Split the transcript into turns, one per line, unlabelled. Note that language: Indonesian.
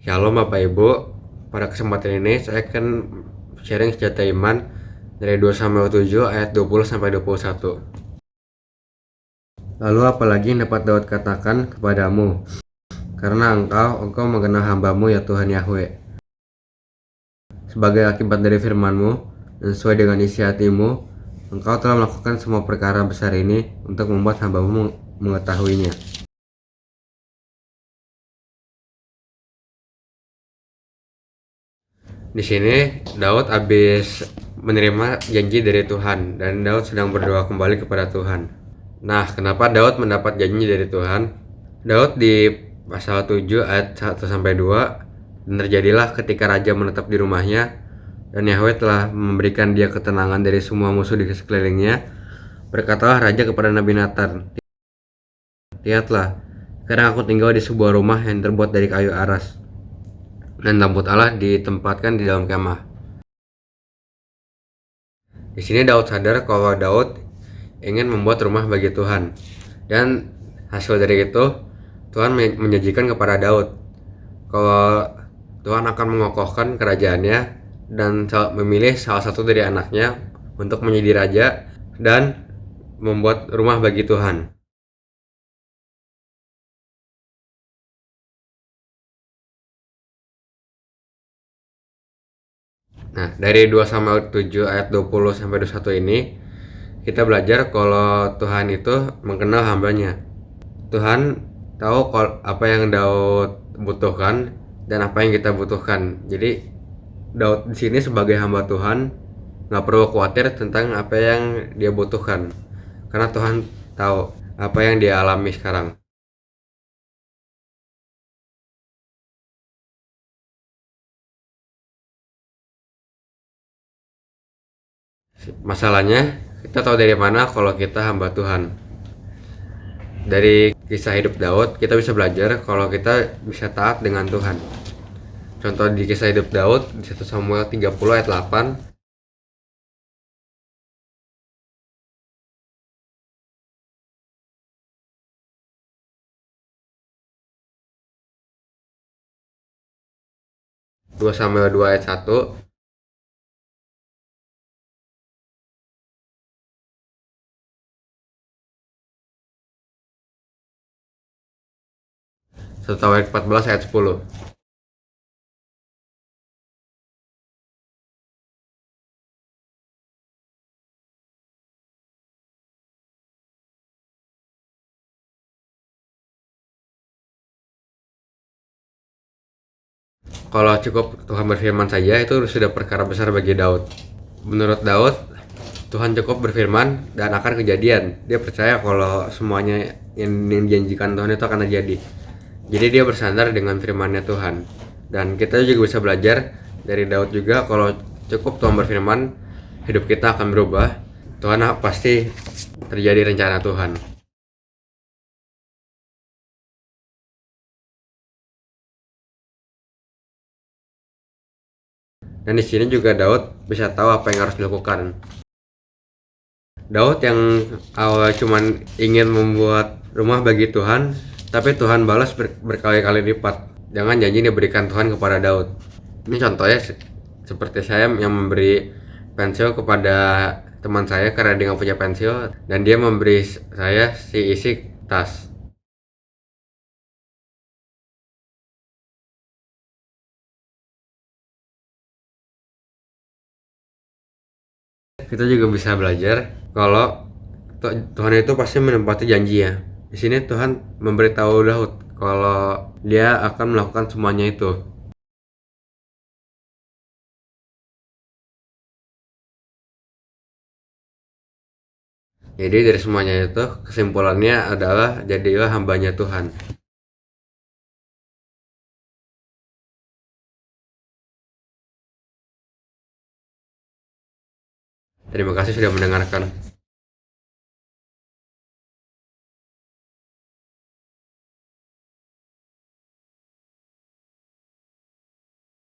Shalom Bapak Ibu, pada kesempatan ini saya akan sharing senjata iman dari 2 Samuel 7 ayat 20 sampai 21. Lalu apalagi yang dapat Daud katakan kepadamu, karena engkau mengenal hambamu ya Tuhan Yahweh. Sebagai akibat dari firmanmu dan sesuai dengan isi hatimu, engkau telah melakukan semua perkara besar ini untuk membuat hambamu mengetahuinya. Di sini Daud habis menerima janji dari Tuhan dan Daud sedang berdoa kembali kepada Tuhan. Nah, kenapa Daud mendapat janji dari Tuhan? Daud di pasal 7 ayat 1 sampai 2, dan terjadilah ketika raja menetap di rumahnya dan Yahweh telah memberikan dia ketenangan dari semua musuh di sekelilingnya. Berkatalah raja kepada Nabi Nathan, "Lihatlah, sekarang aku tinggal di sebuah rumah yang terbuat dari kayu aras, dan tabut Allah ditempatkan di dalam kemah." Di sini Daud sadar kalau Daud ingin membuat rumah bagi Tuhan, dan hasil dari itu Tuhan menjanjikan kepada Daud kalau Tuhan akan mengokohkan kerajaannya dan memilih salah satu dari anaknya untuk menjadi raja dan membuat rumah bagi Tuhan. Nah, dari 2 Samuel 7 ayat 20 sampai 21 ini kita belajar kalau Tuhan itu mengenal hambanya. Tuhan tahu apa yang Daud butuhkan dan apa yang kita butuhkan. Jadi Daud di sini sebagai hamba Tuhan nggak perlu khawatir tentang apa yang dia butuhkan, karena Tuhan tahu apa yang dia alami sekarang. Masalahnya kita tahu dari mana kalau kita hamba Tuhan? Dari kisah hidup Daud kita bisa belajar kalau kita bisa taat dengan Tuhan. Contoh di kisah hidup Daud di 1 Samuel 30 ayat 8, 2 Samuel 2 ayat 1, 1 Samuel 14 ayat 10. Kalau cukup Tuhan berfirman saja itu sudah perkara besar bagi Daud. Menurut Daud, Tuhan cukup berfirman dan akan kejadian. Dia percaya kalau semuanya yang dijanjikan Tuhan itu akan terjadi. Jadi dia bersandar dengan firman-Nya Tuhan. Dan kita juga bisa belajar dari Daud juga kalau cukup Tuhan berfirman, hidup kita akan berubah. Tuhan pasti terjadi rencana Tuhan. Dan di sini juga Daud bisa tahu apa yang harus dilakukan. Daud yang awal cuman ingin membuat rumah bagi Tuhan, tapi Tuhan balas berkali-kali lipat dengan janji yang diberikan Tuhan kepada Daud. Ini contohnya seperti saya yang memberi pensil kepada teman saya karena dia nggak punya pensil, dan dia memberi saya si isi tas. Kita juga bisa belajar kalau Tuhan itu pasti menempati janji ya. Di sini Tuhan memberitahu Daud kalau dia akan melakukan semuanya itu. Jadi dari semuanya itu kesimpulannya adalah jadilah hambanya Tuhan. Terima kasih sudah mendengarkan.